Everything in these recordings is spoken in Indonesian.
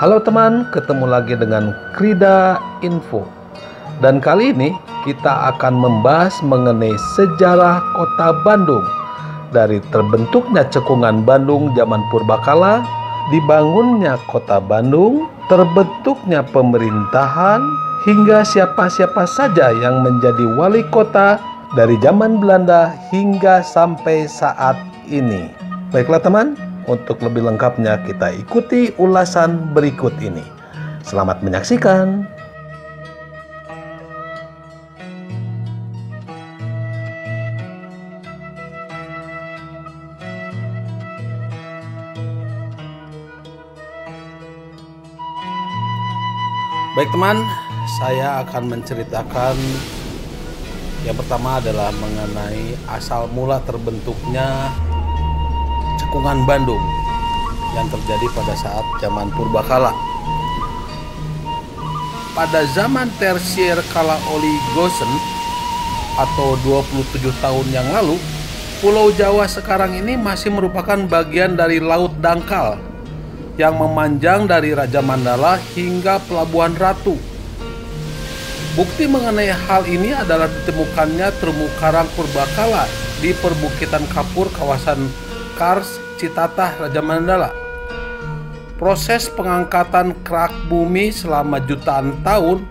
Halo teman, ketemu lagi dengan Krida Info. Dan kali ini kita akan membahas mengenai sejarah kota Bandung. Dari terbentuknya cekungan Bandung zaman purbakala, dibangunnya kota Bandung, terbentuknya pemerintahan, hingga siapa-siapa saja yang menjadi wali kota dari zaman Belanda hingga sampai saat ini. Baiklah teman, untuk lebih lengkapnya kita ikuti ulasan berikut ini. Selamat menyaksikan. Baik teman, saya akan menceritakan yang pertama adalah mengenai asal mula terbentuknya cekungan Bandung yang terjadi pada saat zaman purbakala. Pada zaman Tersier kala Oligosen atau 27 tahun yang lalu, Pulau Jawa sekarang ini masih merupakan bagian dari Laut Dangkal yang memanjang dari Raja Mandala hingga Pelabuhan Ratu. Bukti mengenai hal ini adalah ditemukannya terumbu karang purbakala di perbukitan kapur kawasan Kars, Citatah, Raja Mandala. Proses pengangkatan kerak bumi selama jutaan tahun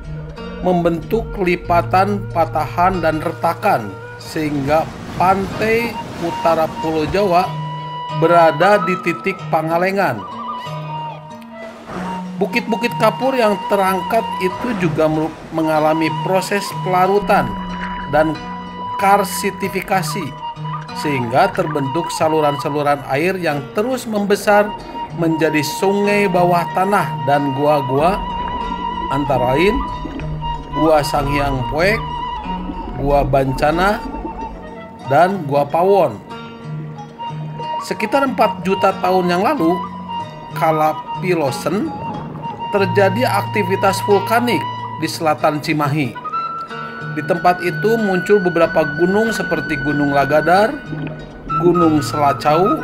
membentuk lipatan, patahan, dan retakan sehingga pantai utara Pulau Jawa berada di titik Pangalengan. Bukit-bukit kapur yang terangkat itu juga mengalami proses pelarutan dan karsitifikasi sehingga terbentuk saluran-saluran air yang terus membesar menjadi sungai bawah tanah dan gua-gua, antara lain Gua Sanghyang Poek, Gua Bancana, dan Gua Pawon. Sekitar 4 juta tahun yang lalu, kala Pilosen, terjadi aktivitas vulkanik di selatan Cimahi. Di tempat itu muncul beberapa gunung seperti Gunung Lagadar, Gunung Selacau,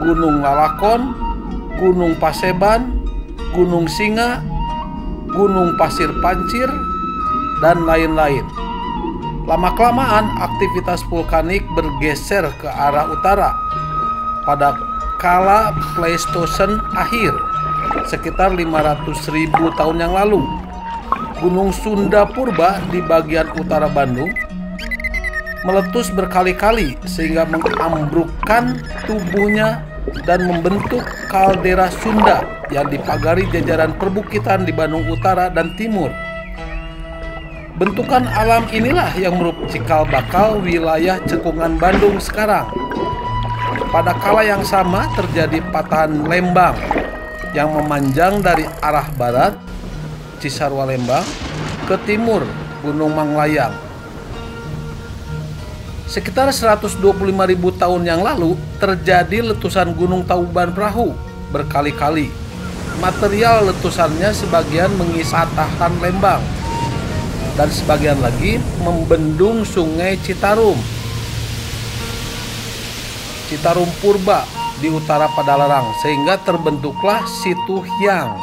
Gunung Lalakon, Gunung Paseban, Gunung Singa, Gunung Pasir Pancir, dan lain-lain. Lama-kelamaan aktivitas vulkanik bergeser ke arah utara. Pada kala Pleistosen akhir, sekitar 500.000 tahun yang lalu, Gunung Sunda Purba di bagian utara Bandung meletus berkali-kali sehingga mengambrukkan tubuhnya dan membentuk kaldera Sunda yang dipagari jajaran perbukitan di Bandung Utara dan Timur. Bentukan alam inilah yang merupakan cikal bakal wilayah cekungan Bandung sekarang. Pada kala yang sama terjadi patahan Lembang yang memanjang dari arah barat Cisarua Lembang ke timur Gunung Manglayang. Sekitar 125.000 tahun yang lalu terjadi letusan Gunung Tauban Perahu berkali-kali. Material letusannya sebagian mengisi patahan Lembang dan sebagian lagi membendung Sungai Citarum. Citarum Purba di utara Padalarang, sehingga terbentuklah Situ Hyang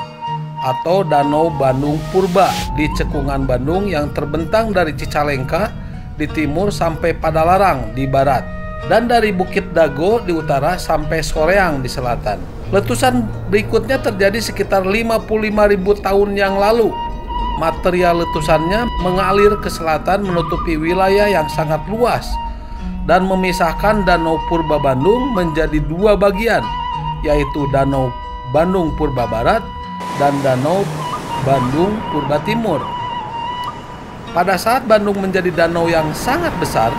atau Danau Bandung Purba di cekungan Bandung yang terbentang dari Cicalengka di timur sampai Padalarang di barat, dan dari Bukit Dago di utara sampai Soreang di selatan. Letusan berikutnya terjadi sekitar 55.000 tahun yang lalu. Material letusannya mengalir ke selatan menutupi wilayah yang sangat luas dan memisahkan Danau Purba Bandung menjadi dua bagian, yaitu Danau Bandung Purba Barat dan Danau Bandung Purba Timur. Pada saat Bandung menjadi danau yang sangat besar,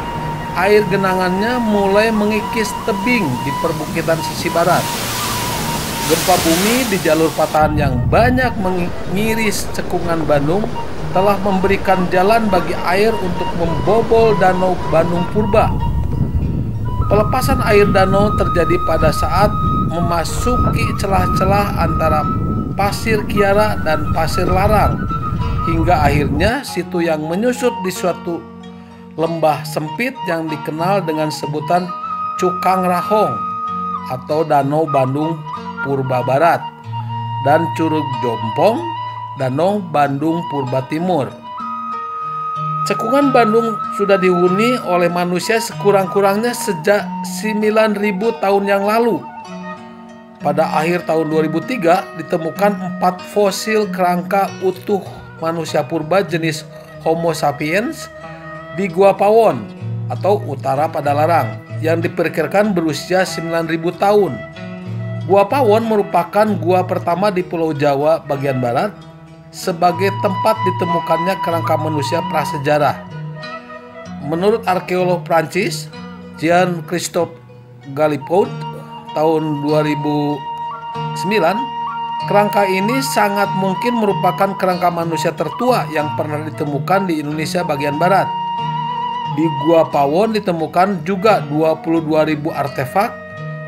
air genangannya mulai mengikis tebing di perbukitan sisi barat. Gempa bumi di jalur patahan yang banyak mengiris cekungan Bandung telah memberikan jalan bagi air untuk membobol Danau Bandung Purba. Pelepasan air danau terjadi pada saat memasuki celah-celah antara Pasir Kiara dan Pasir Larang, hingga akhirnya situ yang menyusut di suatu lembah sempit yang dikenal dengan sebutan Cukang Rahong atau Danau Bandung Purba Barat, dan Curug Jompong, Danau Bandung Purba Timur. Cekungan Bandung sudah dihuni oleh manusia sekurang-kurangnya sejak 9.000 tahun yang lalu. Pada akhir tahun 2003 ditemukan 4 fosil kerangka utuh manusia purba jenis Homo sapiens di Gua Pawon atau utara Padalarang yang diperkirakan berusia 9.000 tahun. Gua Pawon merupakan gua pertama di Pulau Jawa bagian barat sebagai tempat ditemukannya kerangka manusia prasejarah. Menurut arkeolog Prancis Jean-Christophe Galipaud tahun 2009, kerangka ini sangat mungkin merupakan kerangka manusia tertua yang pernah ditemukan di Indonesia bagian barat. Di Gua Pawon ditemukan juga 22.000 artefak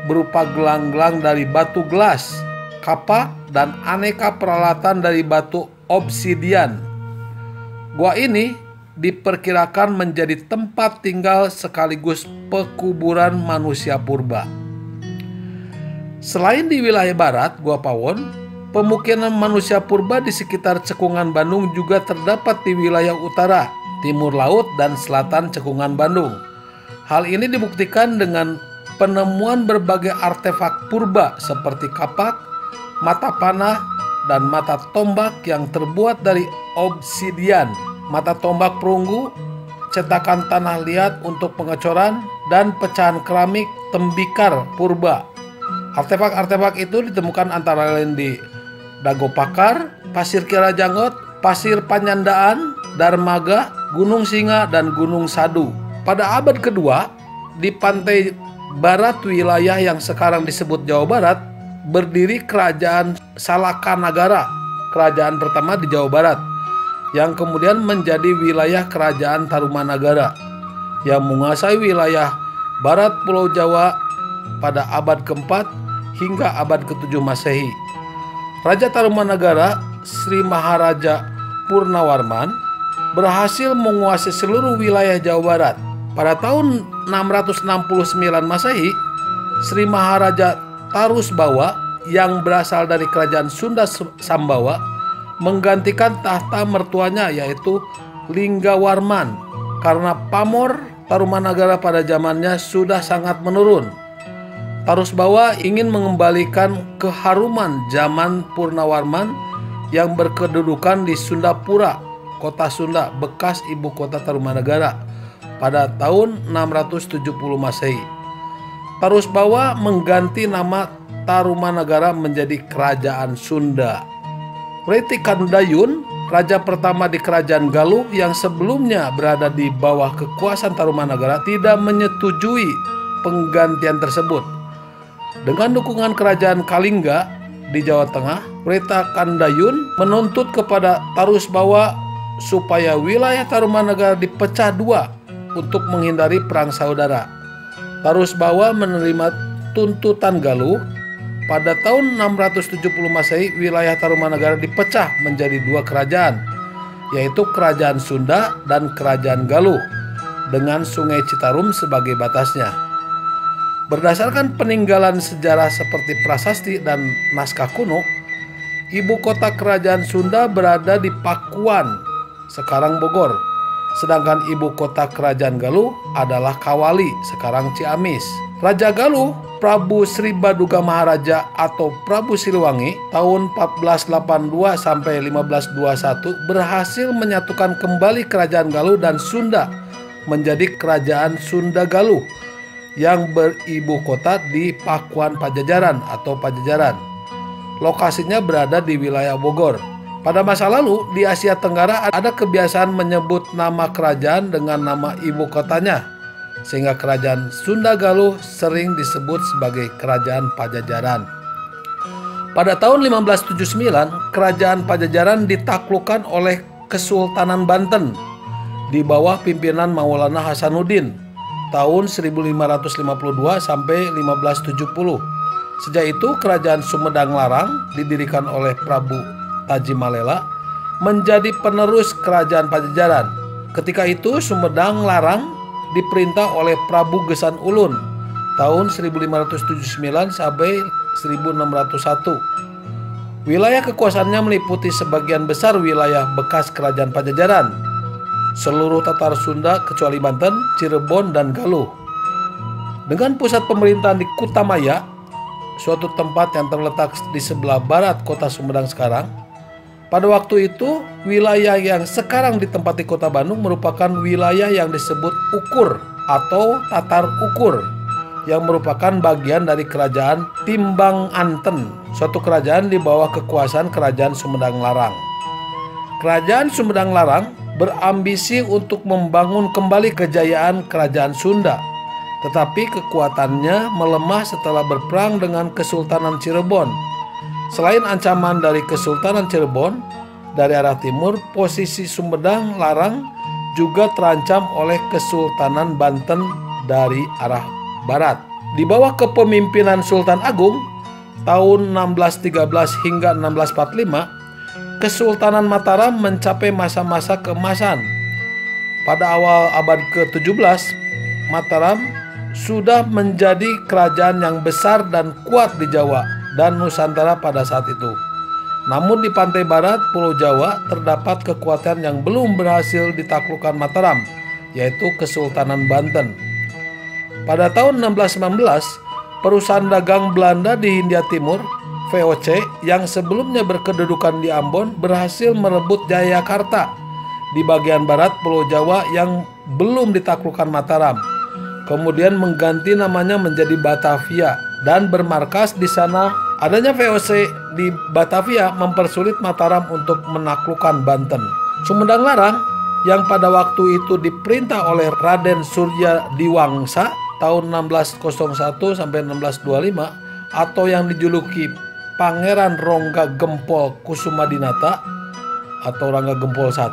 berupa gelang-gelang dari batu gelas, kapak, dan aneka peralatan dari batu obsidian. Gua ini diperkirakan menjadi tempat tinggal sekaligus pekuburan manusia purba. Selain di wilayah barat Gua Pawon, pemukiman manusia purba di sekitar cekungan Bandung juga terdapat di wilayah utara, timur laut, dan selatan cekungan Bandung. Hal ini dibuktikan dengan penemuan berbagai artefak purba seperti kapak, mata panah, dan mata tombak yang terbuat dari obsidian, mata tombak perunggu, cetakan tanah liat untuk pengecoran, dan pecahan keramik tembikar purba. Artefak-artefak itu ditemukan antara lain di Dago Pakar, Pasir Kiara Janggot, Pasir Panyandaan, Darmaga, Gunung Singa, dan Gunung Sadu. Pada abad kedua, di pantai barat wilayah yang sekarang disebut Jawa Barat, berdiri Kerajaan Salakanagara, kerajaan pertama di Jawa Barat, yang kemudian menjadi wilayah Kerajaan Tarumanagara, yang menguasai wilayah barat Pulau Jawa pada abad ke-4 hingga abad ke-7 Masehi. Raja Tarumanagara, Sri Maharaja Purnawarman, berhasil menguasai seluruh wilayah Jawa Barat. Pada tahun 669 Masehi, Sri Maharaja Tarusbawa yang berasal dari kerajaan Sunda Sambawa menggantikan tahta mertuanya yaitu Linggawarman karena pamor Tarumanagara pada zamannya sudah sangat menurun. Tarusbawa ingin mengembalikan keharuman zaman Purnawarman yang berkedudukan di Sundapura, kota Sunda, bekas ibu kota Tarumanagara pada tahun 670 Masehi. Tarusbawa mengganti nama Tarumanagara menjadi Kerajaan Sunda. Reti Kandayun, raja pertama di Kerajaan Galuh yang sebelumnya berada di bawah kekuasaan Tarumanagara, tidak menyetujui penggantian tersebut. Dengan dukungan Kerajaan Kalingga di Jawa Tengah, Reta Kandayun menuntut kepada Tarusbawa supaya wilayah Tarumanagara dipecah dua untuk menghindari perang saudara. Tarusbawa menerima tuntutan Galuh. Pada tahun 670 Masehi, wilayah Tarumanagara dipecah menjadi dua kerajaan, yaitu Kerajaan Sunda dan Kerajaan Galuh, dengan Sungai Citarum sebagai batasnya. Berdasarkan peninggalan sejarah seperti prasasti dan naskah kuno, ibu kota kerajaan Sunda berada di Pakuan, sekarang Bogor. Sedangkan ibu kota kerajaan Galuh adalah Kawali, sekarang Ciamis. Raja Galuh, Prabu Sri Baduga Maharaja atau Prabu Siliwangi tahun 1482 sampai 1521 berhasil menyatukan kembali kerajaan Galuh dan Sunda menjadi kerajaan Sunda Galuh yang beribu kota di Pakuan Pajajaran atau Pajajaran. Lokasinya berada di wilayah Bogor. Pada masa lalu di Asia Tenggara ada kebiasaan menyebut nama kerajaan dengan nama ibu kotanya, sehingga kerajaan Sunda Galuh sering disebut sebagai kerajaan Pajajaran. Pada tahun 1579, kerajaan Pajajaran ditaklukkan oleh Kesultanan Banten di bawah pimpinan Maulana Hasanuddin tahun 1552 sampai 1570. Sejak itu kerajaan Sumedang Larang didirikan oleh Prabu Tajimalela menjadi penerus kerajaan Pajajaran. Ketika itu Sumedang Larang diperintah oleh Prabu Gesan Ulun tahun 1579 sampai 1601. Wilayah kekuasaannya meliputi sebagian besar wilayah bekas kerajaan Pajajaran, seluruh Tatar Sunda kecuali Banten, Cirebon, dan Galuh. Dengan pusat pemerintahan di Kutamaya, suatu tempat yang terletak di sebelah barat kota Sumedang sekarang. Pada waktu itu, wilayah yang sekarang ditempati kota Bandung merupakan wilayah yang disebut Ukur atau Tatar Ukur, yang merupakan bagian dari kerajaan Timbang Anten, suatu kerajaan di bawah kekuasaan kerajaan Sumedang Larang. Kerajaan Sumedang Larang berambisi untuk membangun kembali kejayaan kerajaan Sunda, tetapi kekuatannya melemah setelah berperang dengan Kesultanan Cirebon. Selain ancaman dari Kesultanan Cirebon dari arah timur, posisi Sumedang Larang juga terancam oleh Kesultanan Banten dari arah barat. Di bawah kepemimpinan Sultan Agung tahun 1613 hingga 1645, Kesultanan Mataram mencapai masa-masa keemasan. Pada awal abad ke-17, Mataram sudah menjadi kerajaan yang besar dan kuat di Jawa dan Nusantara pada saat itu. Namun di pantai barat Pulau Jawa terdapat kekuatan yang belum berhasil ditaklukkan Mataram, yaitu Kesultanan Banten. Pada tahun 1619, perusahaan dagang Belanda di Hindia Timur, VOC, yang sebelumnya berkedudukan di Ambon, berhasil merebut Jayakarta di bagian barat Pulau Jawa yang belum ditaklukkan Mataram. Kemudian mengganti namanya menjadi Batavia dan bermarkas di sana. Adanya VOC di Batavia mempersulit Mataram untuk menaklukkan Banten. Sumedang Larang yang pada waktu itu diperintah oleh Raden Surya Diwangsa tahun 1601 sampai 1625 atau yang dijuluki Pangeran Rongga Gempol Kusumadinata atau Rangga Gempol I,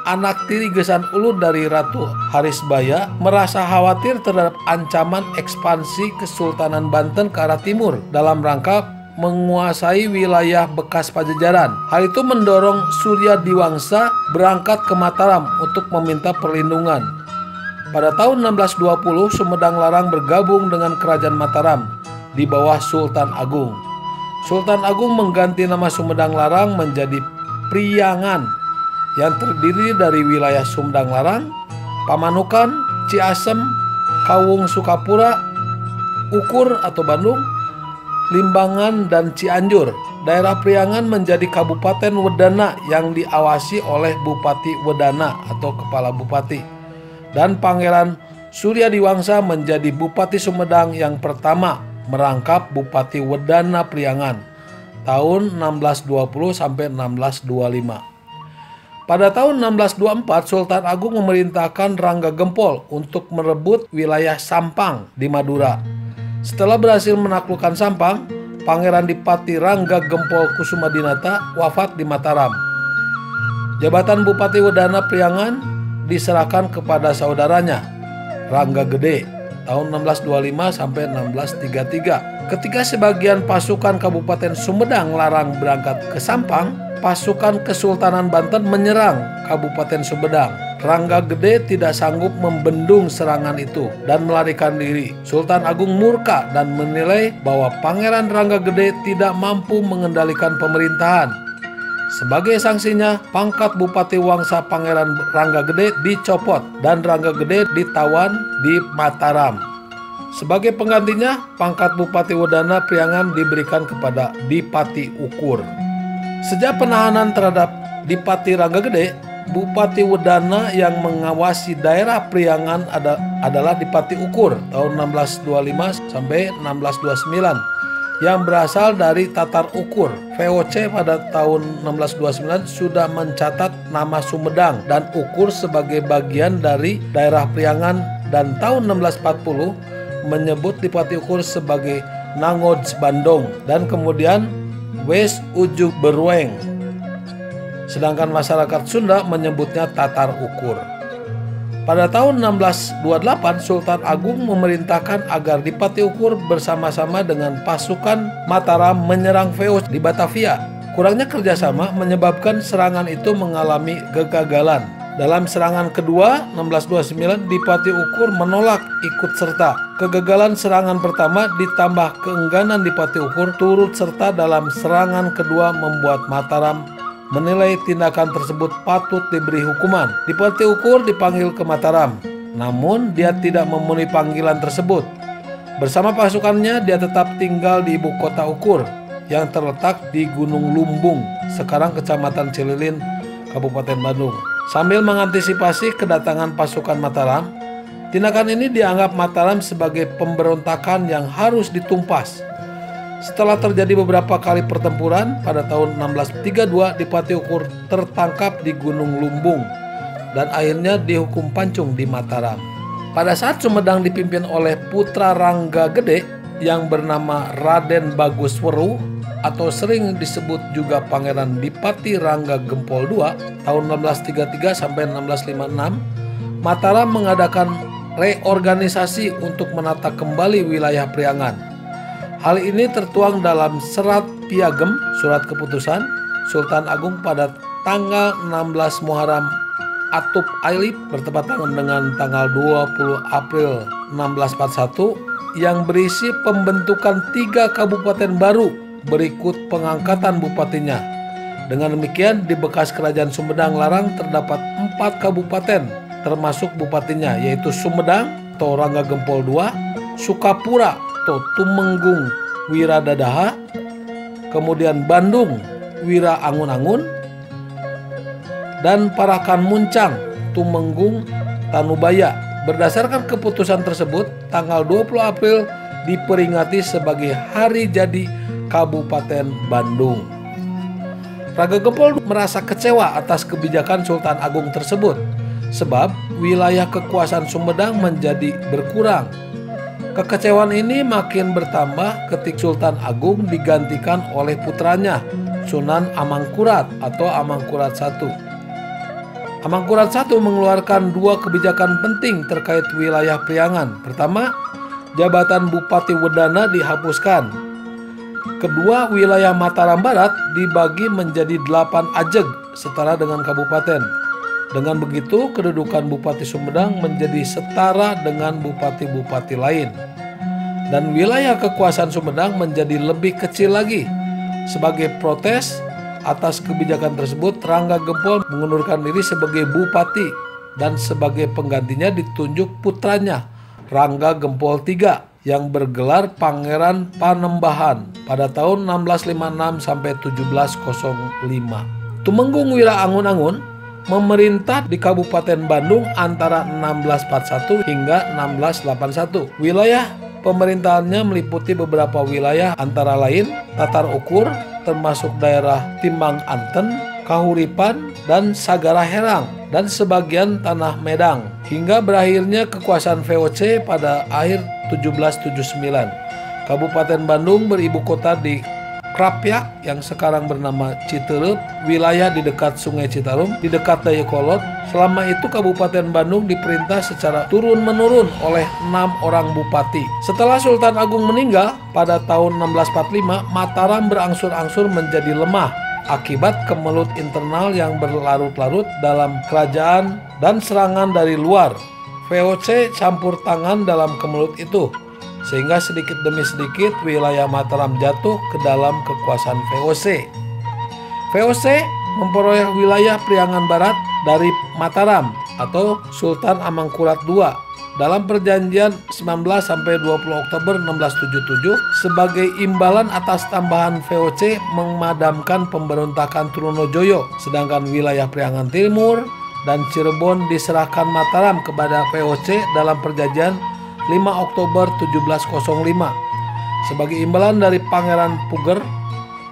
anak tiri Gesan Ulun dari Ratu Harisbaya, merasa khawatir terhadap ancaman ekspansi Kesultanan Banten ke arah timur dalam rangka menguasai wilayah bekas Pajajaran. Hal itu mendorong Surya Diwangsa berangkat ke Mataram untuk meminta perlindungan. Pada tahun 1620, Sumedang Larang bergabung dengan Kerajaan Mataram di bawah Sultan Agung. Sultan Agung mengganti nama Sumedang Larang menjadi Priangan yang terdiri dari wilayah Sumedang Larang, Pamanukan, Ciasem, Kawung Sukapura, Ukur atau Bandung, Limbangan, dan Cianjur. Daerah Priangan menjadi Kabupaten Wedana yang diawasi oleh Bupati Wedana atau Kepala Bupati. Dan Pangeran Surya Diwangsa menjadi Bupati Sumedang yang pertama merangkap Bupati Wedana Priangan tahun 1620 sampai 1625. Pada tahun 1624, Sultan Agung memerintahkan Rangga Gempol untuk merebut wilayah Sampang di Madura. Setelah berhasil menaklukkan Sampang, Pangeran Dipati Rangga Gempol Kusumadinata wafat di Mataram. Jabatan Bupati Wedana Priangan diserahkan kepada saudaranya, Rangga Gede, tahun 1625 sampai 1633. Ketika sebagian pasukan Kabupaten Sumedang Larang berangkat ke Sampang, pasukan Kesultanan Banten menyerang Kabupaten Sumedang. Rangga Gede tidak sanggup membendung serangan itu dan melarikan diri. Sultan Agung murka dan menilai bahwa Pangeran Rangga Gede tidak mampu mengendalikan pemerintahan. Sebagai sanksinya, pangkat Bupati Wangsa Pangeran Rangga Gede dicopot dan Rangga Gede ditawan di Mataram. Sebagai penggantinya, pangkat Bupati Wedana Priangan diberikan kepada Dipati Ukur. Sejak penahanan terhadap Dipati Rangga Gede, Bupati Wedana yang mengawasi daerah Priangan adalah Dipati Ukur tahun 1625 sampai 1629 yang berasal dari Tatar Ukur. VOC pada tahun 1629 sudah mencatat nama Sumedang dan Ukur sebagai bagian dari daerah Priangan dan tahun 1640 menyebut Dipati Ukur sebagai Nangodj Bandung dan kemudian Wes Ujug Berweng. Sedangkan masyarakat Sunda menyebutnya Tatar Ukur. Pada tahun 1628, Sultan Agung memerintahkan agar Dipati Ukur bersama-sama dengan pasukan Mataram menyerang VOC di Batavia. Kurangnya kerjasama menyebabkan serangan itu mengalami kegagalan. Dalam serangan kedua, 1629, Dipati Ukur menolak ikut serta. Kegagalan serangan pertama ditambah keengganan Dipati Ukur turut serta dalam serangan kedua membuat Mataram menilai tindakan tersebut patut diberi hukuman. Dipati Ukur dipanggil ke Mataram, namun dia tidak memenuhi panggilan tersebut. Bersama pasukannya, dia tetap tinggal di ibu kota Ukur yang terletak di Gunung Lumbung, sekarang Kecamatan Cililin, Kabupaten Bandung. Sambil mengantisipasi kedatangan pasukan Mataram, tindakan ini dianggap Mataram sebagai pemberontakan yang harus ditumpas. Setelah terjadi beberapa kali pertempuran, pada tahun 1632 Dipati Ukur tertangkap di Gunung Lumbung dan akhirnya dihukum pancung di Mataram. Pada saat Sumedang dipimpin oleh putra Rangga Gede yang bernama Raden Bagusweru atau sering disebut juga Pangeran Dipati Rangga Gempol II tahun 1633 sampai 1656, Mataram mengadakan reorganisasi untuk menata kembali wilayah Priangan. Hal ini tertuang dalam Serat Piagem, surat keputusan Sultan Agung pada tanggal 16 Muharram Atub Ailib bertepatan dengan tanggal 20 April 1641 yang berisi pembentukan 3 kabupaten baru berikut pengangkatan bupatinya. Dengan demikian, di bekas Kerajaan Sumedang Larang terdapat 4 kabupaten termasuk bupatinya, yaitu Sumedang atau Rangga Gempol II, Sukapura atau Tumenggung Wiradadaha, kemudian Bandung Wira Angun-Angun, dan Parakan Muncang Tumenggung Tanubaya. Berdasarkan keputusan tersebut, tanggal 20 April diperingati sebagai Hari Jadi Kabupaten Bandung. Rangga Gempol merasa kecewa atas kebijakan Sultan Agung tersebut, sebab wilayah kekuasaan Sumedang menjadi berkurang. Kekecewaan ini makin bertambah ketika Sultan Agung digantikan oleh putranya, Sunan Amangkurat atau Amangkurat I. Amangkurat I mengeluarkan 2 kebijakan penting terkait wilayah Priangan. Pertama, jabatan Bupati Wedana dihapuskan. Kedua, wilayah Mataram Barat dibagi menjadi 8 ajeg setara dengan kabupaten. Dengan begitu, kedudukan Bupati Sumedang menjadi setara dengan bupati-bupati lain. Dan wilayah kekuasaan Sumedang menjadi lebih kecil lagi. Sebagai protes atas kebijakan tersebut, Rangga Gempol mengundurkan diri sebagai bupati dan sebagai penggantinya ditunjuk putranya, Rangga Gempol III, yang bergelar Pangeran Panembahan pada tahun 1656 sampai 1705. Tumenggung Wira Angun-Angun memerintah di Kabupaten Bandung antara 1641 hingga 1681. Wilayah pemerintahannya meliputi beberapa wilayah antara lain Tatar Ukur, termasuk daerah Timbang Anten, Kahuripan, dan Sagara Herang, dan sebagian Tanah Medang, hingga berakhirnya kekuasaan VOC pada akhir 1779. Kabupaten Bandung beribu kota di Krapyak yang sekarang bernama Citereup, wilayah di dekat Sungai Citarum, di dekat Dayakolot. Selama itu Kabupaten Bandung diperintah secara turun-menurun oleh 6 orang bupati. Setelah Sultan Agung meninggal pada tahun 1645, Mataram berangsur-angsur menjadi lemah. akibat kemelut internal yang berlarut-larut dalam kerajaan dan serangan dari luar. VOC campur tangan dalam kemelut itu, sehingga sedikit demi sedikit wilayah Mataram jatuh ke dalam kekuasaan VOC. VOC memperoleh wilayah Priangan Barat dari Mataram atau Sultan Amangkurat II dalam perjanjian 19-20 Oktober 1677 sebagai imbalan atas tambahan VOC memadamkan pemberontakan Trunojoyo, sedangkan wilayah Priangan Timur dan Cirebon diserahkan Mataram kepada VOC dalam perjanjian 5 Oktober 1705 sebagai imbalan dari Pangeran Puger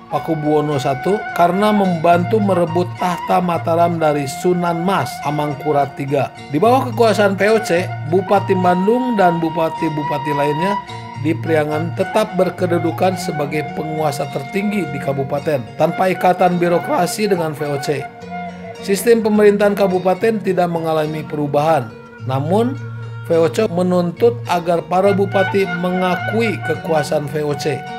Pakubuwono I karena membantu merebut tahta Mataram dari Sunan Mas Amangkurat III. Di bawah kekuasaan VOC, Bupati Bandung dan bupati-bupati lainnya di Priangan tetap berkedudukan sebagai penguasa tertinggi di kabupaten tanpa ikatan birokrasi dengan VOC. Sistem pemerintahan kabupaten tidak mengalami perubahan, namun VOC menuntut agar para bupati mengakui kekuasaan VOC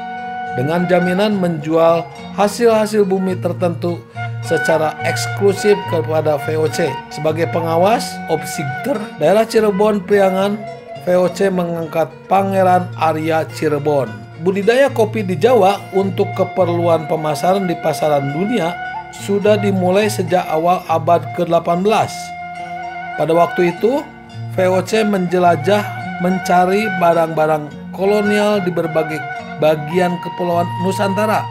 dengan jaminan menjual hasil-hasil bumi tertentu secara eksklusif kepada VOC. Sebagai pengawas Opsigter daerah Cirebon Priangan, VOC mengangkat Pangeran Arya Cirebon. Budidaya kopi di Jawa untuk keperluan pemasaran di pasaran dunia sudah dimulai sejak awal abad ke-18. Pada waktu itu, VOC menjelajah mencari barang-barang kolonial di berbagai bagian kepulauan Nusantara.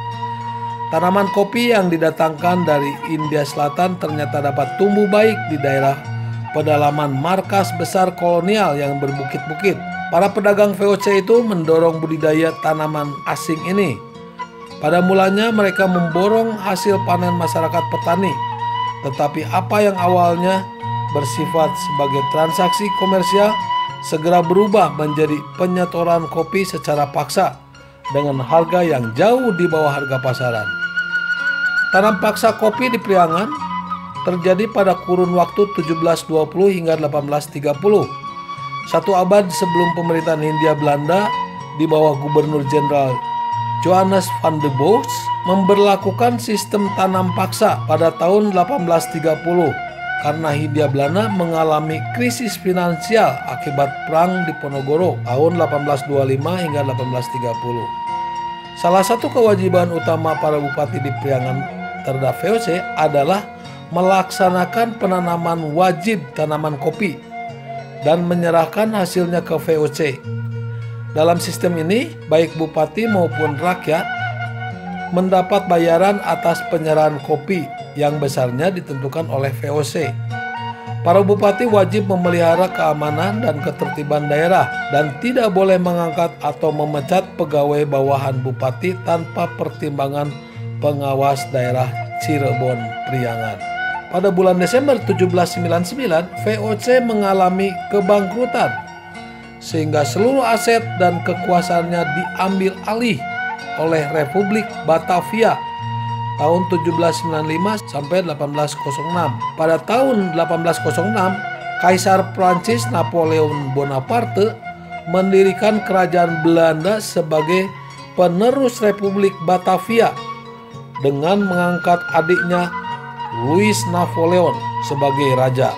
Tanaman kopi yang didatangkan dari India Selatan ternyata dapat tumbuh baik di daerah pedalaman markas besar kolonial yang berbukit-bukit. Para pedagang VOC itu mendorong budidaya tanaman asing ini. Pada mulanya mereka memborong hasil panen masyarakat petani, tetapi apa yang awalnya bersifat sebagai transaksi komersial segera berubah menjadi penyetoran kopi secara paksa dengan harga yang jauh di bawah harga pasaran. Tanam paksa kopi di Priangan terjadi pada kurun waktu 1720 hingga 1830. Satu abad sebelum pemerintahan Hindia Belanda di bawah Gubernur Jenderal Johannes van de Bosch memberlakukan sistem tanam paksa pada tahun 1830 karena Hindia Belanda mengalami krisis finansial akibat perang di Ponorogo tahun 1825 hingga 1830. Salah satu kewajiban utama para bupati di Priangan terhadap VOC adalah melaksanakan penanaman wajib tanaman kopi dan menyerahkan hasilnya ke VOC. Dalam sistem ini, baik bupati maupun rakyat mendapat bayaran atas penyerahan kopi yang besarnya ditentukan oleh VOC. Para bupati wajib memelihara keamanan dan ketertiban daerah dan tidak boleh mengangkat atau memecat pegawai bawahan bupati tanpa pertimbangan pengawas daerah Cirebon Priangan. Pada bulan Desember 1799, VOC mengalami kebangkrutan sehingga seluruh aset dan kekuasaannya diambil alih oleh Republik Batavia tahun 1795 sampai 1806. Pada tahun 1806, Kaisar Prancis Napoleon Bonaparte mendirikan kerajaan Belanda sebagai penerus Republik Batavia dengan mengangkat adiknya Louis Napoleon sebagai raja.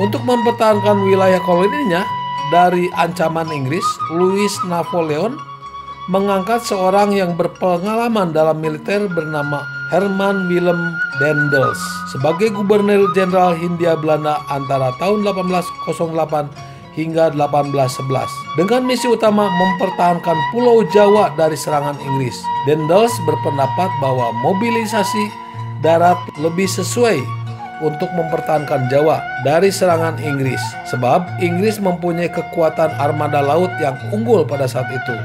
Untuk mempertahankan wilayah koloninya dari ancaman Inggris, Louis Napoleon mengangkat seorang yang berpengalaman dalam militer bernama Herman Willem Daendels sebagai Gubernur Jenderal Hindia Belanda antara tahun 1808 hingga 1811 dengan misi utama mempertahankan Pulau Jawa dari serangan Inggris. Daendels berpendapat bahwa mobilisasi darat lebih sesuai untuk mempertahankan Jawa dari serangan Inggris sebab Inggris mempunyai kekuatan armada laut yang unggul pada saat itu.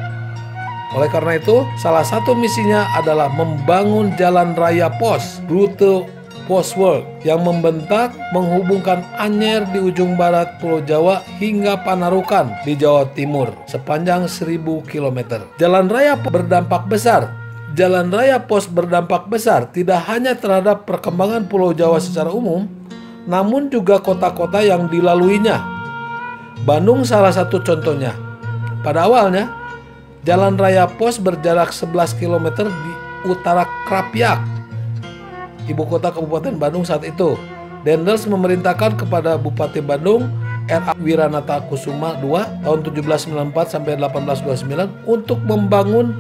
Oleh karena itu, salah satu misinya adalah membangun jalan raya pos, rute Postwork yang membentang menghubungkan Anyer di ujung barat Pulau Jawa hingga Panarukan di Jawa Timur sepanjang 1000 km. Jalan raya berdampak besar. Jalan raya pos berdampak besar tidak hanya terhadap perkembangan Pulau Jawa secara umum, namun juga kota-kota yang dilaluinya. Bandung salah satu contohnya. Pada awalnya, jalan raya pos berjarak 11 km di utara Krapyak ibu kota Kabupaten Bandung saat itu. Dendels memerintahkan kepada Bupati Bandung R.A. Wiranata Kusuma II tahun 1794 sampai 1829 untuk membangun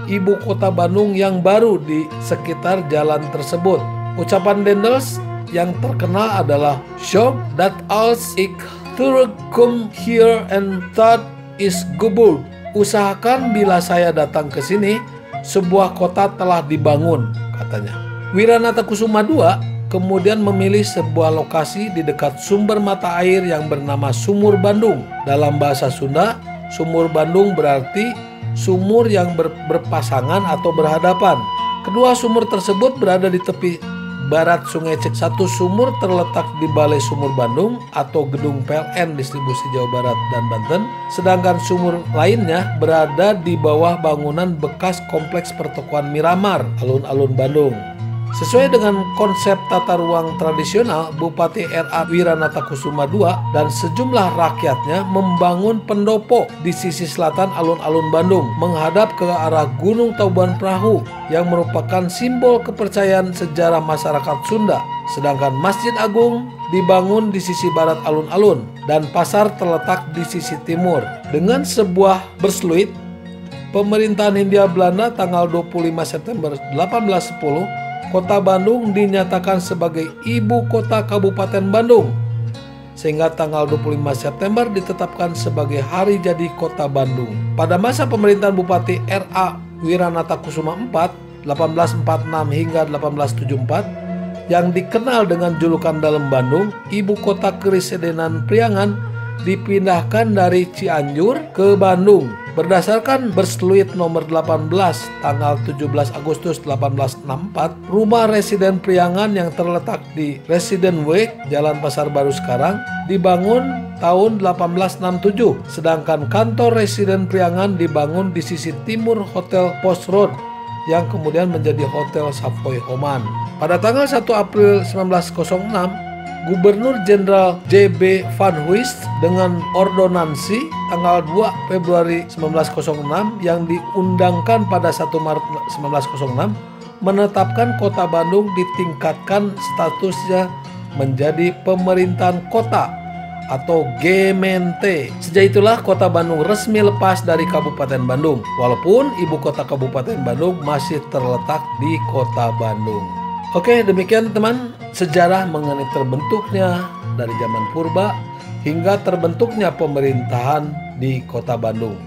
ibu kota Bandung yang baru di sekitar jalan tersebut. Ucapan Dendels yang terkenal adalah "Shock that als ik terkom here and thought is gebouwd." Usahakan bila saya datang ke sini, sebuah kota telah dibangun, katanya. Wiranata Kusuma II kemudian memilih sebuah lokasi di dekat sumber mata air yang bernama Sumur Bandung. Dalam bahasa Sunda, Sumur Bandung berarti sumur yang berpasangan atau berhadapan. Kedua sumur tersebut berada di tepi barat Sungai Cek. Satu sumur terletak di Balai Sumur Bandung atau Gedung PLN Distribusi Jawa Barat dan Banten, sedangkan sumur lainnya berada di bawah bangunan bekas kompleks pertokoan Miramar, alun-alun Bandung. Sesuai dengan konsep tata ruang tradisional, Bupati R.A. Wiranata Kusuma II dan sejumlah rakyatnya membangun pendopo di sisi selatan alun-alun Bandung menghadap ke arah Gunung Tauban Perahu yang merupakan simbol kepercayaan sejarah masyarakat Sunda. Sedangkan Masjid Agung dibangun di sisi barat alun-alun dan pasar terletak di sisi timur. Dengan sebuah berseluit, pemerintahan Hindia Belanda tanggal 25 September 1810 Kota Bandung dinyatakan sebagai ibu kota Kabupaten Bandung, sehingga tanggal 25 September ditetapkan sebagai hari jadi Kota Bandung. Pada masa pemerintahan Bupati R.A. Wiranata Kusuma IV 1846 hingga 1874 yang dikenal dengan julukan Dalem Bandung, ibu kota Kerisidenan Priangan dipindahkan dari Cianjur ke Bandung. Berdasarkan berseluit nomor 18 tanggal 17 Agustus 1864, rumah residen Priangan yang terletak di Residen W, Jalan Pasar Baru sekarang, dibangun tahun 1867, sedangkan kantor residen Priangan dibangun di sisi timur Hotel Post Road yang kemudian menjadi Hotel Savoy Homan. Pada tanggal 1 April 1906, Gubernur Jenderal J.B. Van Huyst dengan ordonansi tanggal 2 Februari 1906 yang diundangkan pada 1 Maret 1906 menetapkan Kota Bandung ditingkatkan statusnya menjadi pemerintahan kota atau Gemeente. Sejak itulah Kota Bandung resmi lepas dari Kabupaten Bandung, walaupun ibu kota Kabupaten Bandung masih terletak di Kota Bandung. Oke, demikian teman, sejarah mengenai terbentuknya dari zaman purba hingga terbentuknya pemerintahan di Kota Bandung.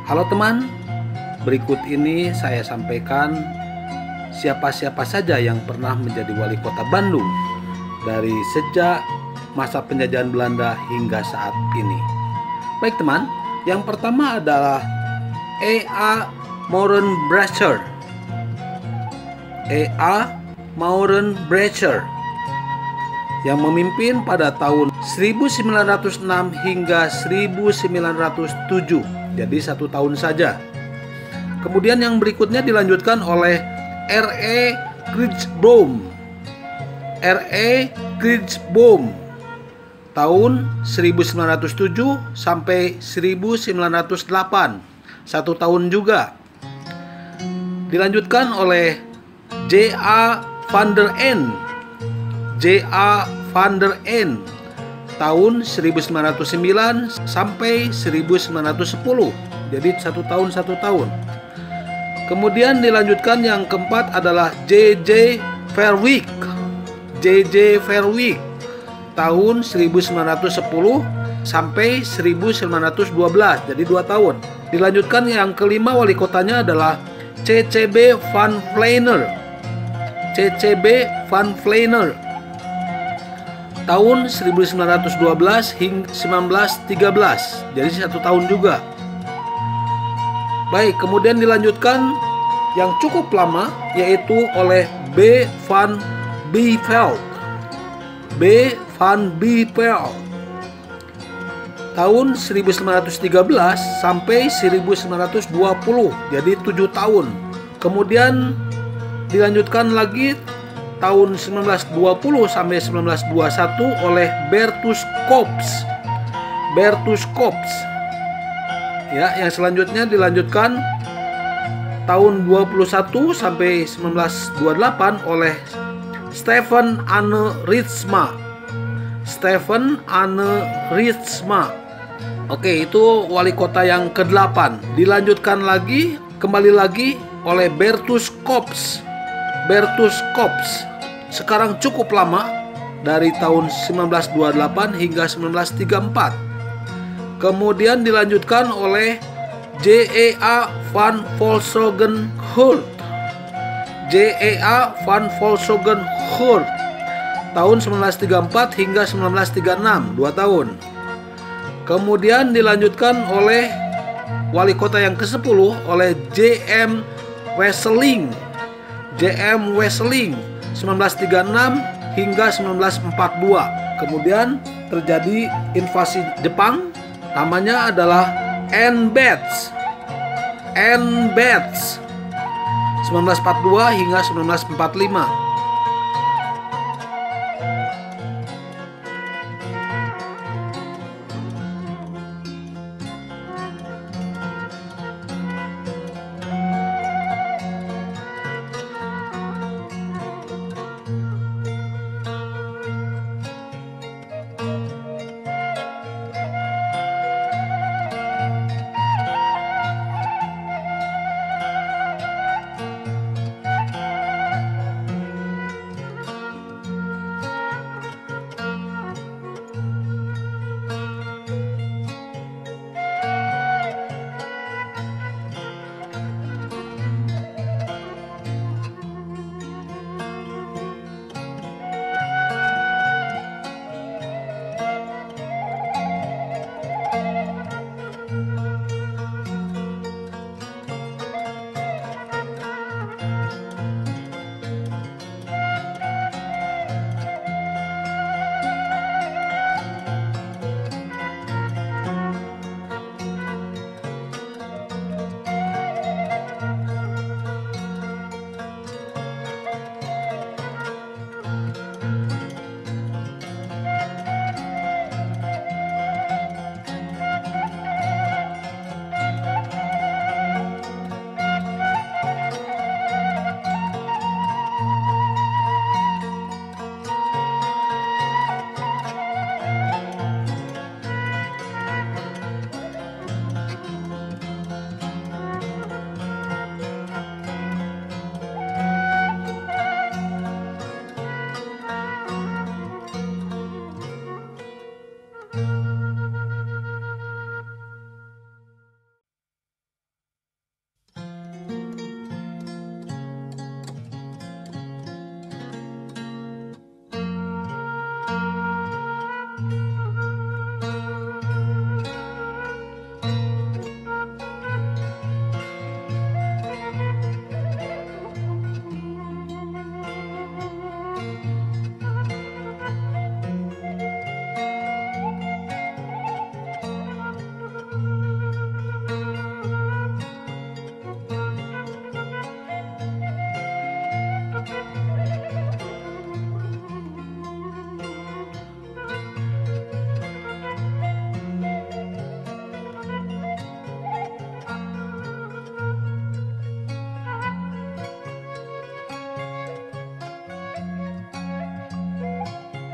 Halo teman, berikut ini saya sampaikan siapa-siapa saja yang pernah menjadi wali kota Bandung dari sejak masa penjajahan Belanda hingga saat ini. Baik teman, yang pertama adalah E.A. Maurenbracher. E.A. Maurenbracher yang memimpin pada tahun 1906 hingga 1907. Jadi 1 tahun saja. Kemudian yang berikutnya dilanjutkan oleh R.E. Kirschbaum. R.E. Kirschbaum tahun 1907 sampai 1908. 1 tahun juga. Dilanjutkan oleh J.A. van der Ende J.A. van der Ende tahun 1909 sampai 1910. Jadi 1 tahun 1 tahun. Kemudian dilanjutkan yang keempat adalah J.J. Verwyck. J.J. Verwyck tahun 1910 sampai 1912. Jadi 2 tahun. Dilanjutkan yang kelima wali kotanya adalah C.C.B. van Vlener. C.C.B. van Vlener tahun 1912 hingga 1913. Jadi 1 tahun juga. Baik, kemudian dilanjutkan yang cukup lama yaitu oleh B. van Bieveld. B. van Bieveld tahun 1913 sampai 1920. Jadi 7 tahun. Kemudian dilanjutkan lagi tahun 1920 sampai 1921 oleh Bertus Kops. Bertus Kops. Ya, yang selanjutnya dilanjutkan tahun 21 sampai 1928 oleh Stefan Anne Ritsma. Stefan Anne Ritsma. Oke, itu wali kota yang ke-8. Dilanjutkan lagi, kembali lagi oleh Bertus Kops. Bertus Kops. Sekarang cukup lama, dari tahun 1928 hingga 1934. Kemudian dilanjutkan oleh J.E.A. van Volkswagen-Hurt. J.E.A. van Volkswagen-Hurt tahun 1934 hingga 1936, 2 tahun. Kemudian dilanjutkan oleh wali kota yang ke-10 oleh J.M. Wesseling. J.M. Wesseling 1936 hingga 1942. Kemudian terjadi invasi Jepang. Namanya adalah N-Betz. N-Betz 1942 hingga 1945.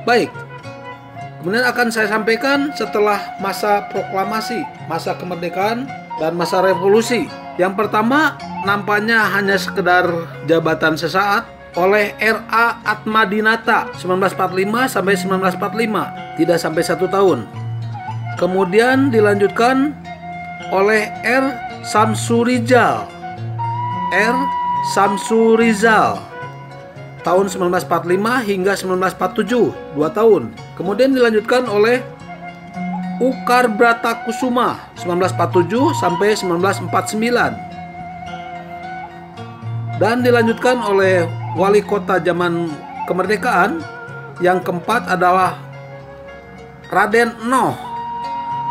Baik, kemudian akan saya sampaikan setelah masa proklamasi, masa kemerdekaan, dan masa revolusi. Yang pertama, nampaknya hanya sekedar jabatan sesaat oleh R.A. Atmadinata 1945 sampai 1945, tidak sampai 1 tahun. Kemudian dilanjutkan oleh R. Samsurizal tahun 1945 hingga 1947, 2 tahun. Kemudian dilanjutkan oleh Ukar Bratakusuma 1947 sampai 1949. Dan dilanjutkan oleh wali kota zaman kemerdekaan yang keempat adalah Raden Noh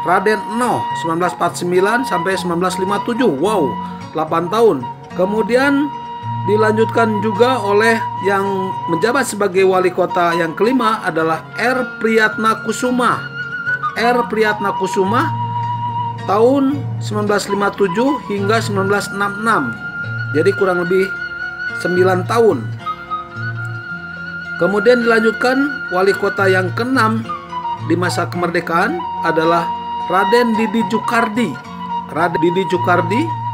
1949 sampai 1957. Wow, 8 tahun. Kemudian dilanjutkan juga oleh yang menjabat sebagai wali kota yang kelima adalah R. Priyatnakusuma tahun 1957 hingga 1966. Jadi kurang lebih 9 tahun. Kemudian dilanjutkan wali kota yang keenam di masa kemerdekaan adalah Raden Didi Djukardi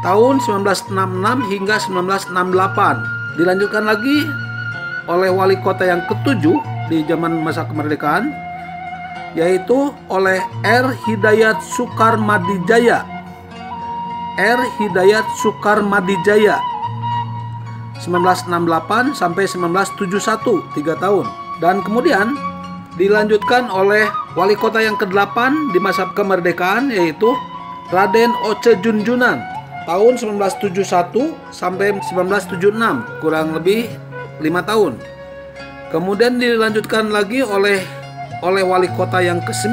tahun 1966 hingga 1968. Dilanjutkan lagi oleh wali kota yang ketujuh di zaman masa kemerdekaan, yaitu oleh R. Hidayat Sukarmadijaya 1968 sampai 1971, 3 tahun. Dan kemudian dilanjutkan oleh wali kota yang ke-8 di masa kemerdekaan, yaitu Raden Oce Junjunan tahun 1971 sampai 1976, kurang lebih 5 tahun. Kemudian dilanjutkan lagi oleh wali kota yang ke-9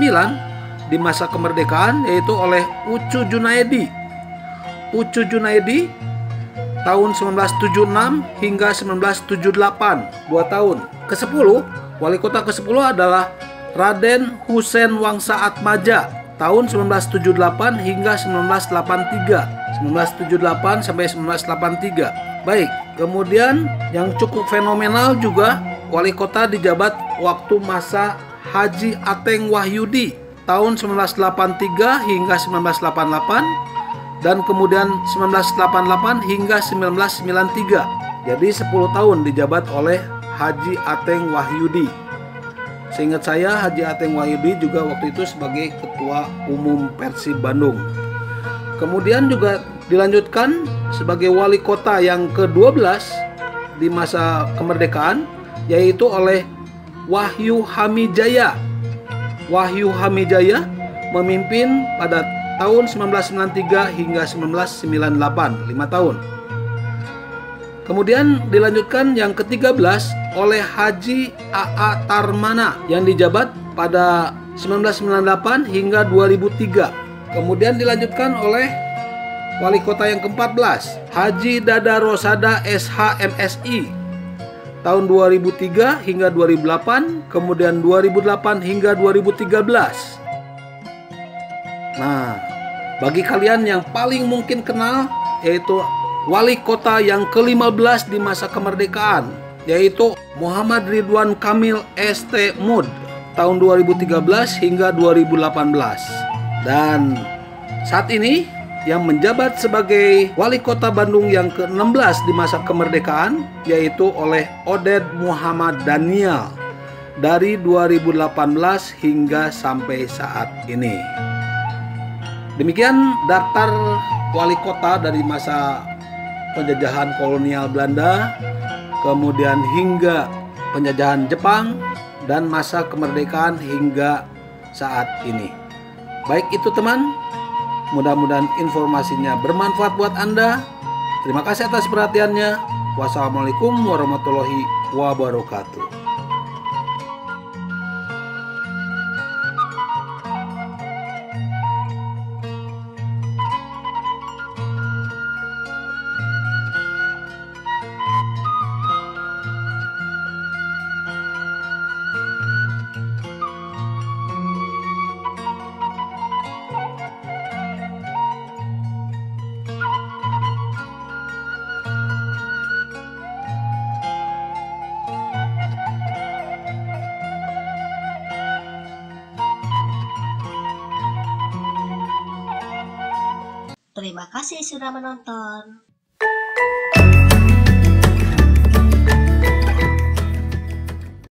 di masa kemerdekaan, yaitu oleh Ucu Junaedi tahun 1976 hingga 1978, 2 tahun. Ke-10, wali kota ke-10 adalah Raden Husein Wangsa Atmaja tahun 1978 hingga 1978 sampai 1983. Baik, kemudian yang cukup fenomenal juga wali kota dijabat waktu masa Haji Ateng Wahyudi tahun 1983 hingga 1988, dan kemudian 1988 hingga 1993. Jadi 10 tahun dijabat oleh Haji Ateng Wahyudi. Seingat saya Haji Ateng Wahyudi juga waktu itu sebagai Ketua Umum Persib Bandung. Kemudian juga dilanjutkan sebagai wali kota yang ke-12 di masa kemerdekaan, yaitu oleh Wahyu Hamijaya memimpin pada tahun 1993 hingga 1998, 5 tahun. Kemudian dilanjutkan yang ke-13 oleh Haji A.A. Tarmana yang dijabat pada 1998 hingga 2003. Kemudian dilanjutkan oleh wali kota yang ke-14 Haji Dada Rosada SH.MSI tahun 2003 hingga 2008, kemudian 2008 hingga 2013. Nah, bagi kalian yang paling mungkin kenal, yaitu wali kota yang ke-15 di masa kemerdekaan, yaitu Muhammad Ridwan Kamil ST Mud tahun 2013 hingga 2018. Dan saat ini yang menjabat sebagai wali kota Bandung yang ke-16 di masa kemerdekaan, yaitu oleh Oded Muhammad Daniel dari 2018 hingga sampai saat ini. Demikian daftar wali kota dari masa penjajahan kolonial Belanda, kemudian hingga penjajahan Jepang, dan masa kemerdekaan hingga saat ini. Baik itu teman, mudah-mudahan informasinya bermanfaat buat Anda. Terima kasih atas perhatiannya. Wassalamualaikum warahmatullahi wabarakatuh. Terima kasih sudah menonton.